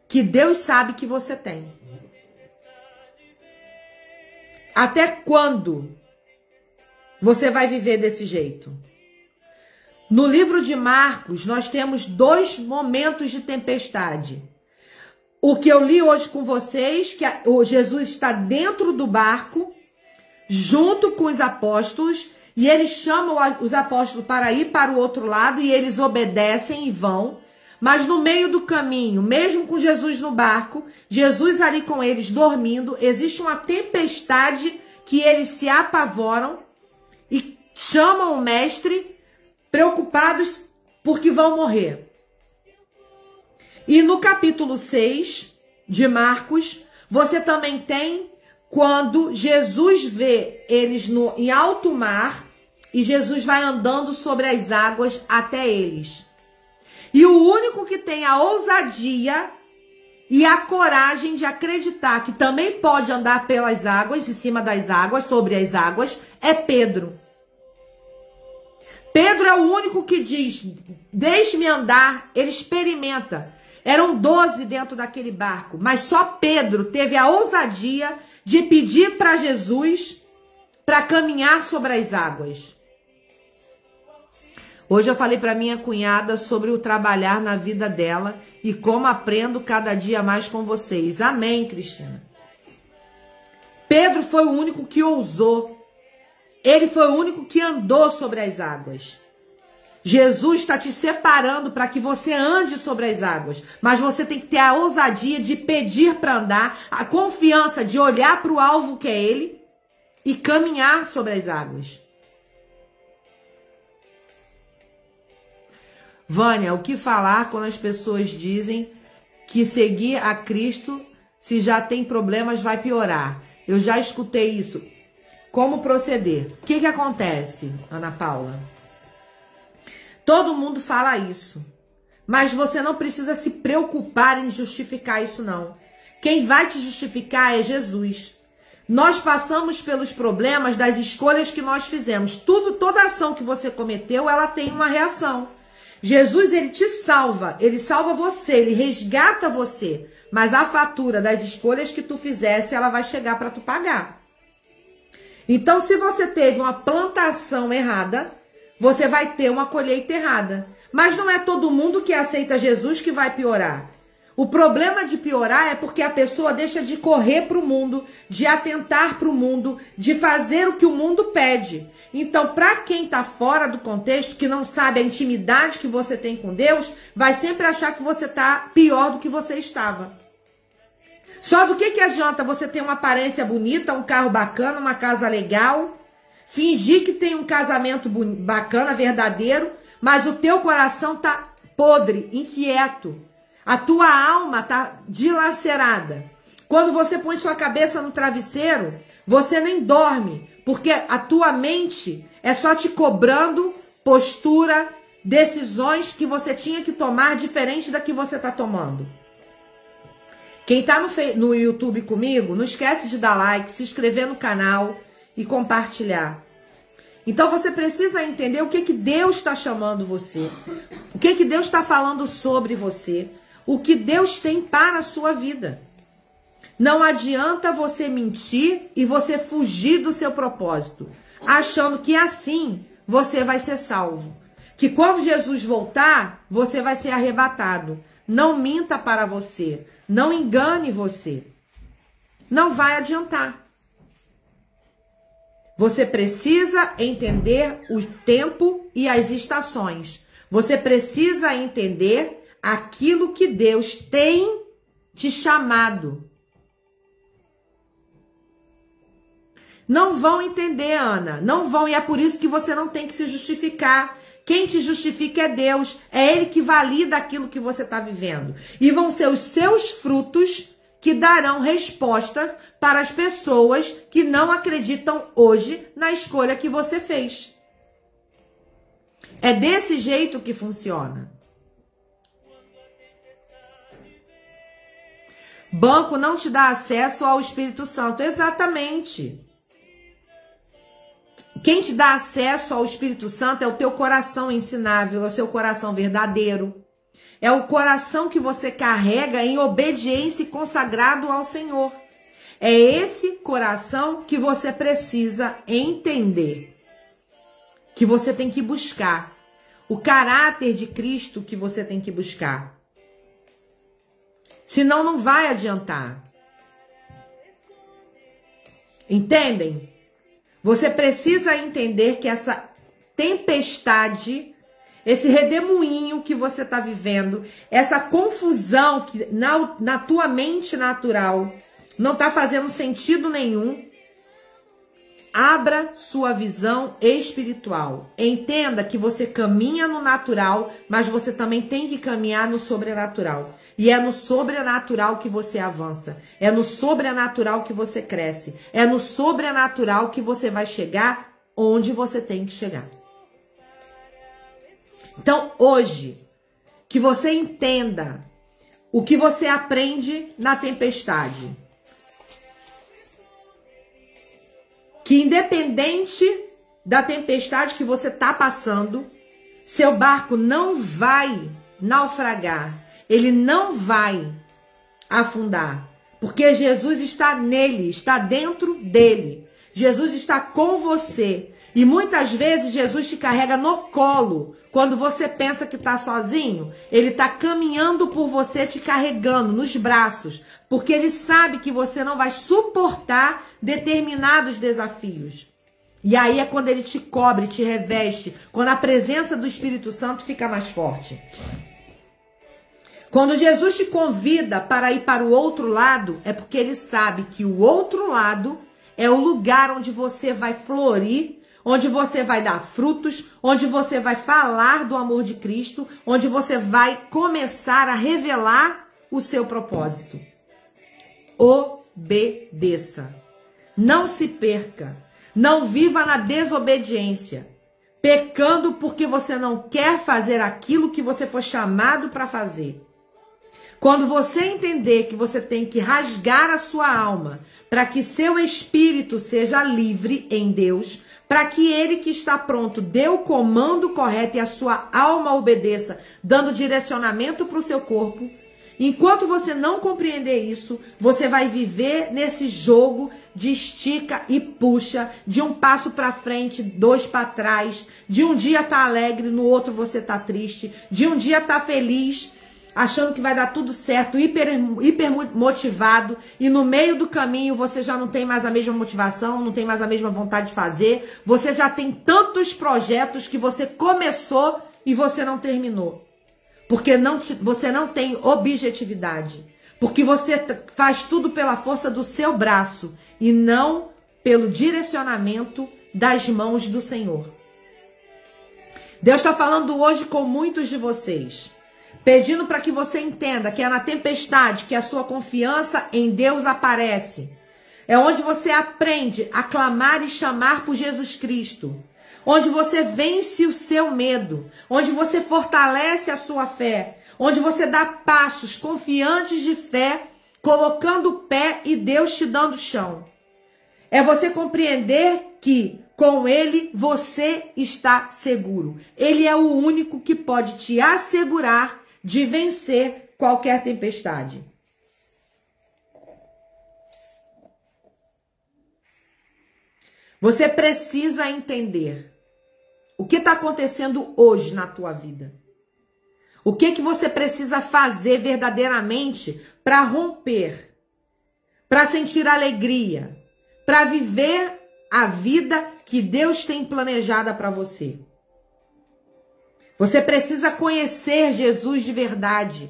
que Deus sabe que você tem. Até quando você vai viver desse jeito? No livro de Marcos, nós temos 2 momentos de tempestade. O que eu li hoje com vocês, que Jesus está dentro do barco, junto com os apóstolos, e eles chamam os apóstolos para ir para o outro lado, e eles obedecem e vão. Mas no meio do caminho, mesmo com Jesus no barco, Jesus ali com eles dormindo, existe uma tempestade que eles se apavoram e chamam o mestre, preocupados porque vão morrer. E no capítulo 6 de Marcos, você também tem quando Jesus vê eles em alto mar e Jesus vai andando sobre as águas até eles. E o único que tem a ousadia e a coragem de acreditar que também pode andar pelas águas, em cima das águas, sobre as águas, é Pedro. Pedro é o único que diz, deixe-me andar, ele experimenta. Eram 12 dentro daquele barco, mas só Pedro teve a ousadia de pedir para Jesus para caminhar sobre as águas. Hoje eu falei para minha cunhada sobre o trabalhar na vida dela e como aprendo cada dia mais com vocês. Amém, Cristina? Pedro foi o único que ousou. Ele foi o único que andou sobre as águas. Jesus está te separando para que você ande sobre as águas. Mas você tem que ter a ousadia de pedir para andar, a confiança de olhar para o alvo que é Ele e caminhar sobre as águas. Vânia, o que falar quando as pessoas dizem que seguir a Cristo, se já tem problemas, vai piorar? Eu já escutei isso. Como proceder? O que acontece, Ana Paula? Todo mundo fala isso. Mas você não precisa se preocupar em justificar isso, não. Quem vai te justificar é Jesus. Nós passamos pelos problemas das escolhas que nós fizemos. Toda ação que você cometeu, ela tem uma reação. Jesus, ele te salva, ele salva você, ele resgata você. Mas a fatura das escolhas que tu fizesse, ela vai chegar para tu pagar. Então, se você teve uma plantação errada, você vai ter uma colheita errada. Mas não é todo mundo que aceita Jesus que vai piorar. O problema de piorar é porque a pessoa deixa de correr para o mundo, de atentar para o mundo, de fazer o que o mundo pede. Então, para quem está fora do contexto, que não sabe a intimidade que você tem com Deus, vai sempre achar que você está pior do que você estava. Só do que adianta você ter uma aparência bonita, um carro bacana, uma casa legal, fingir que tem um casamento bacana, verdadeiro, mas o teu coração tá podre, inquieto. A tua alma tá dilacerada. Quando você põe sua cabeça no travesseiro, você nem dorme, porque a tua mente é só te cobrando postura, decisões que você tinha que tomar diferente da que você tá tomando. Quem tá no YouTube comigo, não esquece de dar like, se inscrever no canal e compartilhar. Então você precisa entender o que Deus está chamando você, o que Deus está falando sobre você, o que Deus tem para a sua vida. Não adianta você mentir e você fugir do seu propósito, achando que assim você vai ser salvo. Que quando Jesus voltar, você vai ser arrebatado. Não minta para você, não engane você. Não vai adiantar. Você precisa entender o tempo e as estações. Você precisa entender aquilo que Deus tem te chamado. Não vão entender, Ana. Não vão. E é por isso que você não tem que se justificar. Quem te justifica é Deus. É Ele que valida aquilo que você está vivendo. E vão ser os seus frutos que darão resposta para as pessoas que não acreditam hoje na escolha que você fez. É desse jeito que funciona. Banco não te dá acesso ao Espírito Santo. Exatamente. Quem te dá acesso ao Espírito Santo é o teu coração ensinável, é o seu coração verdadeiro. É o coração que você carrega em obediência e consagrado ao Senhor. É esse coração que você precisa entender, que você tem que buscar. O caráter de Cristo que você tem que buscar. Senão não vai adiantar. Entendem? Você precisa entender que essa tempestade, esse redemoinho que você está vivendo, essa confusão que na tua mente natural não está fazendo sentido nenhum, abra sua visão espiritual. Entenda que você caminha no natural, mas você também tem que caminhar no sobrenatural. E é no sobrenatural que você avança. É no sobrenatural que você cresce. É no sobrenatural que você vai chegar onde você tem que chegar. Então, hoje, que você entenda o que você aprende na tempestade. Que independente da tempestade que você está passando, seu barco não vai naufragar. Ele não vai afundar. Porque Jesus está nele, está dentro dele. Jesus está com você. E muitas vezes Jesus te carrega no colo. Quando você pensa que está sozinho, ele está caminhando por você, te carregando nos braços. Porque ele sabe que você não vai suportar determinados desafios. E aí é quando ele te cobre, te reveste. Quando a presença do Espírito Santo fica mais forte. Quando Jesus te convida para ir para o outro lado, é porque ele sabe que o outro lado é o lugar onde você vai florir, onde você vai dar frutos, onde você vai falar do amor de Cristo, onde você vai começar a revelar o seu propósito. Obedeça. Não se perca. Não viva na desobediência, pecando porque você não quer fazer aquilo que você foi chamado para fazer. Quando você entender que você tem que rasgar a sua alma para que seu espírito seja livre em Deus, para que ele que está pronto dê o comando correto e a sua alma obedeça, dando direcionamento para o seu corpo, enquanto você não compreender isso, você vai viver nesse jogo de estica e puxa, de um passo para frente, dois para trás, de um dia tá alegre, no outro você tá triste, de um dia tá feliz, achando que vai dar tudo certo, hiper motivado, e no meio do caminho você já não tem mais a mesma motivação, não tem mais a mesma vontade de fazer, você já tem tantos projetos que você começou e você não terminou. Porque você não tem objetividade. Porque você faz tudo pela força do seu braço e não pelo direcionamento das mãos do Senhor. Deus está falando hoje com muitos de vocês, pedindo para que você entenda que é na tempestade que a sua confiança em Deus aparece. É onde você aprende a clamar e chamar por Jesus Cristo. Onde você vence o seu medo, onde você fortalece a sua fé, onde você dá passos confiantes de fé, colocando o pé e Deus te dando chão. É você compreender que com Ele você está seguro. Ele é o único que pode te assegurar de vencer qualquer tempestade. Você precisa entender o que está acontecendo hoje na tua vida. O que você precisa fazer verdadeiramente para romper, para sentir alegria, para viver a vida que Deus tem planejada para você. Você precisa conhecer Jesus de verdade.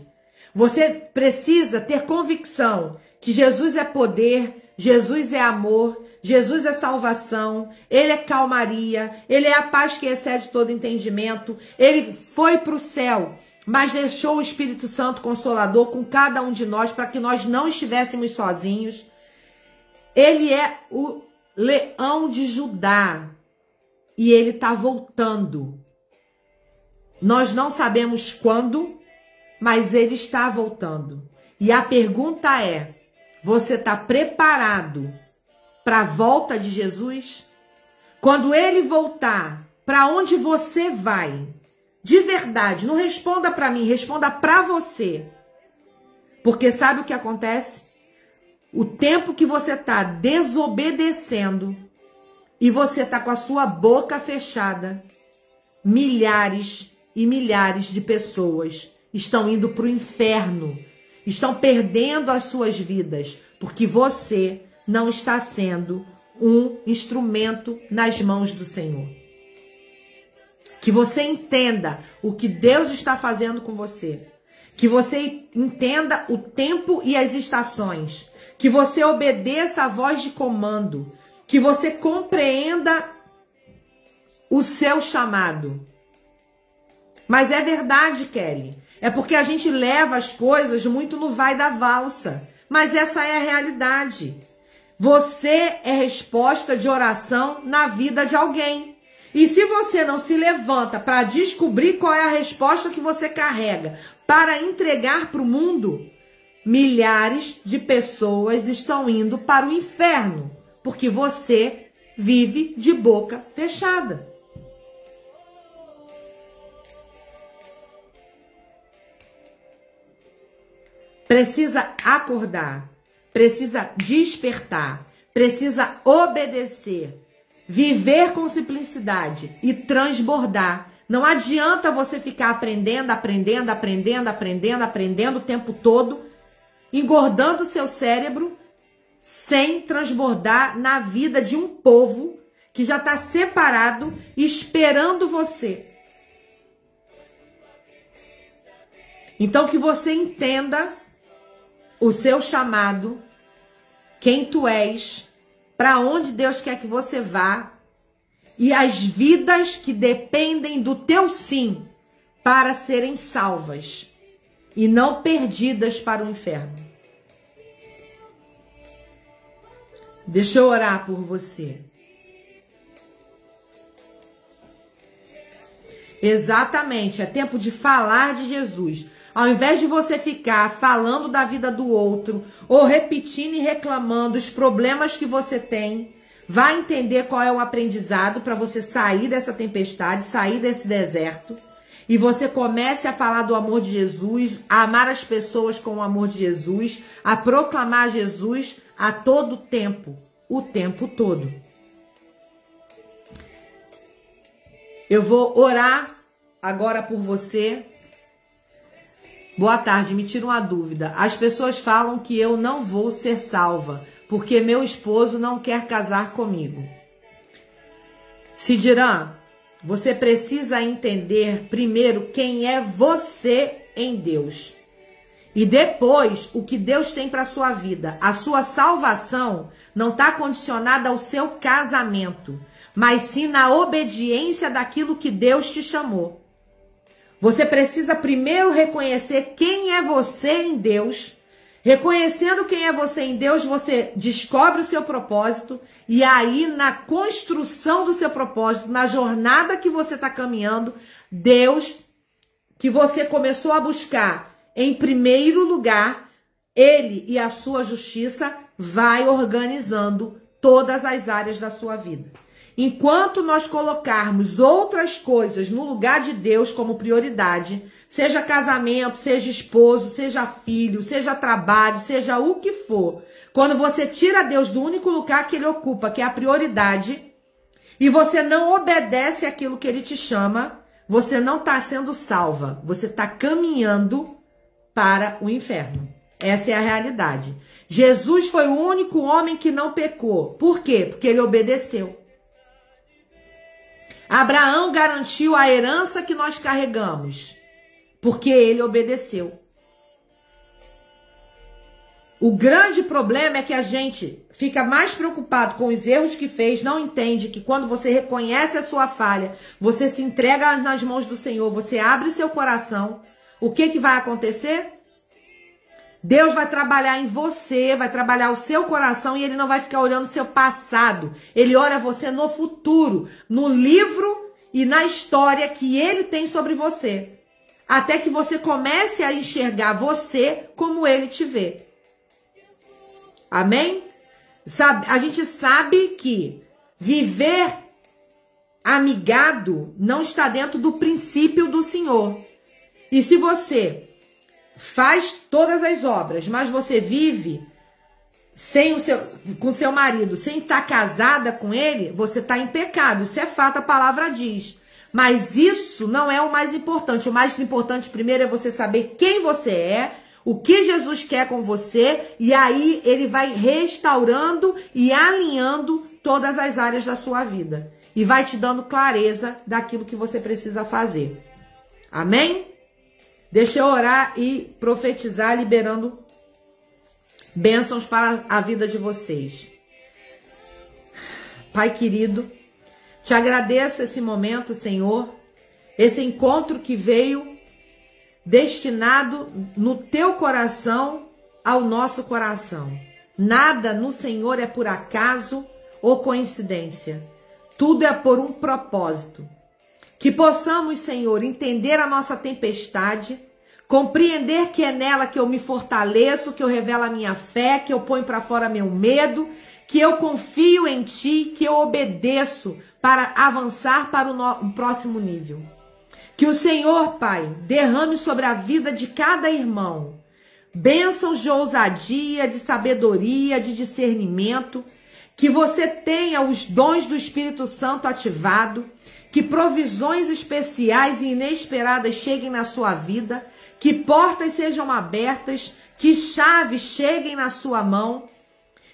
Você precisa ter convicção que Jesus é poder, Jesus é amor, Jesus é salvação, Ele é calmaria, Ele é a paz que excede todo entendimento. Ele foi para o céu, mas deixou o Espírito Santo Consolador com cada um de nós para que nós não estivéssemos sozinhos. Ele é o leão de Judá e Ele está voltando. Nós não sabemos quando, mas Ele está voltando. E a pergunta é, você está preparado para a volta de Jesus? Quando ele voltar, para onde você vai? De verdade, não responda para mim, responda para você. Porque sabe o que acontece? O tempo que você está desobedecendo e você está com a sua boca fechada, milhares e milhares de pessoas estão indo para o inferno, estão perdendo as suas vidas, porque você não está sendo um instrumento nas mãos do Senhor. Que você entenda o que Deus está fazendo com você. Que você entenda o tempo e as estações. Que você obedeça a voz de comando. Que você compreenda o seu chamado. Mas é verdade, Kelly. É porque a gente leva as coisas muito no vai da valsa. Mas essa é a realidade. Você é resposta de oração na vida de alguém. E se você não se levanta para descobrir qual é a resposta que você carrega para entregar para o mundo, milhares de pessoas estão indo para o inferno, porque você vive de boca fechada. Precisa acordar, precisa despertar, precisa obedecer. Viver com simplicidade e transbordar. Não adianta você ficar aprendendo o tempo todo, engordando o seu cérebro, sem transbordar na vida de um povo que já está separado, esperando você. Então que você entenda o seu chamado, quem tu és, para onde Deus quer que você vá e as vidas que dependem do teu sim para serem salvas e não perdidas para o inferno. Deixa eu orar por você. Exatamente, é tempo de falar de Jesus. Ao invés de você ficar falando da vida do outro ou repetindo e reclamando os problemas que você tem, vai entender qual é o aprendizado para você sair dessa tempestade, sair desse deserto. E você comece a falar do amor de Jesus, a amar as pessoas com o amor de Jesus, a proclamar Jesus a todo tempo, o tempo todo. Eu vou orar agora por você. Boa tarde, me tira uma dúvida. As pessoas falam que eu não vou ser salva, porque meu esposo não quer casar comigo. Cidirã, você precisa entender primeiro quem é você em Deus. E depois, o que Deus tem para a sua vida. A sua salvação não está condicionada ao seu casamento, mas sim na obediência daquilo que Deus te chamou. Você precisa primeiro reconhecer quem é você em Deus. Reconhecendo quem é você em Deus, você descobre o seu propósito. E aí, na construção do seu propósito, na jornada que você está caminhando, Deus, que você começou a buscar em primeiro lugar, Ele e a sua justiça vai organizando todas as áreas da sua vida. Enquanto nós colocarmos outras coisas no lugar de Deus como prioridade, seja casamento, seja esposo, seja filho, seja trabalho, seja o que for, quando você tira Deus do único lugar que Ele ocupa, que é a prioridade, e você não obedece aquilo que Ele te chama, você não está sendo salva, você está caminhando para o inferno. Essa é a realidade. Jesus foi o único homem que não pecou. Por quê? Porque ele obedeceu. Abraão garantiu a herança que nós carregamos, porque ele obedeceu. O grande problema é que a gente fica mais preocupado com os erros que fez, não entende que quando você reconhece a sua falha, você se entrega nas mãos do Senhor, você abre seu coração, o que vai acontecer? Deus vai trabalhar em você, vai trabalhar o seu coração e Ele não vai ficar olhando o seu passado. Ele olha você no futuro, no livro e na história que Ele tem sobre você. Até que você comece a enxergar você como Ele te vê. Amém? A gente sabe que viver amigado não está dentro do princípio do Senhor. E se você faz todas as obras, mas você vive com seu marido, sem estar casada com ele, você está em pecado. Isso é fato, a palavra diz. Mas isso não é o mais importante. O mais importante primeiro é você saber quem você é, o que Jesus quer com você, e aí ele vai restaurando e alinhando todas as áreas da sua vida. E vai te dando clareza daquilo que você precisa fazer. Amém? Deixa eu orar e profetizar, liberando bênçãos para a vida de vocês. Pai querido, te agradeço esse momento, Senhor, esse encontro que veio destinado no teu coração ao nosso coração. Nada no Senhor é por acaso ou coincidência. Tudo é por um propósito. Que possamos, Senhor, entender a nossa tempestade, compreender que é nela que eu me fortaleço, que eu revelo a minha fé, que eu ponho para fora meu medo, que eu confio em Ti, que eu obedeço para avançar para o próximo nível. Que o Senhor, Pai, derrame sobre a vida de cada irmão bênçãos de ousadia, de sabedoria, de discernimento, que você tenha os dons do Espírito Santo ativado, que provisões especiais e inesperadas cheguem na sua vida, que portas sejam abertas, que chaves cheguem na sua mão,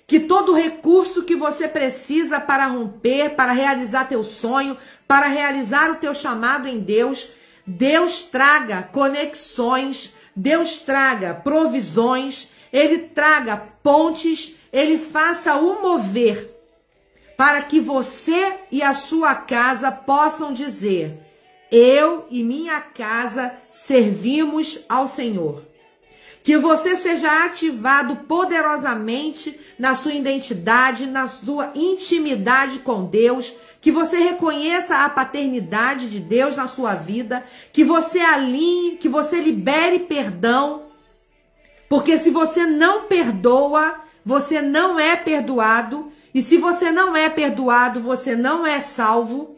que todo recurso que você precisa para romper, para realizar teu sonho, para realizar o teu chamado em Deus, Deus traga conexões, Deus traga provisões, Ele traga pontes, Ele faça o mover, para que você e a sua casa possam dizer: eu e minha casa servimos ao Senhor. Que você seja ativado poderosamente na sua identidade, na sua intimidade com Deus, que você reconheça a paternidade de Deus na sua vida, que você alinhe, que você libere perdão, porque se você não perdoa, você não é perdoado, e se você não é perdoado, você não é salvo.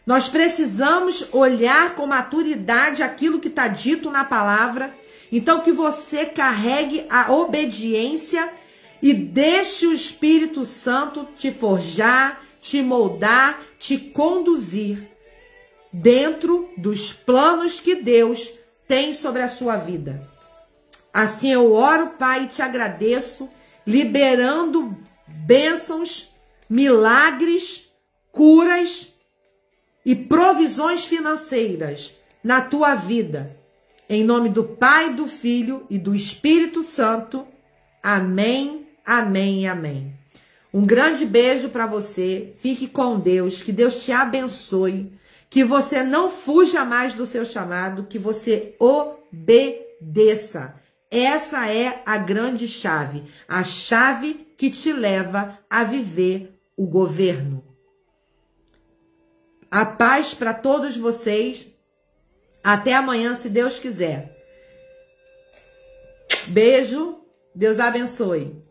Nós precisamos olhar com maturidade aquilo que está dito na palavra. Então que você carregue a obediência e deixe o Espírito Santo te forjar, te moldar, te conduzir dentro dos planos que Deus tem sobre a sua vida. Assim eu oro, Pai, e te agradeço, liberando bênçãos, milagres, curas e provisões financeiras na tua vida. Em nome do Pai, do Filho e do Espírito Santo. Amém, amém e amém. Um grande beijo para você. Fique com Deus. Que Deus te abençoe. Que você não fuja mais do seu chamado. Que você obedeça. Essa é a grande chave. A chave que te leva a viver o governo. A paz para todos vocês. Até amanhã, se Deus quiser. Beijo. Deus abençoe.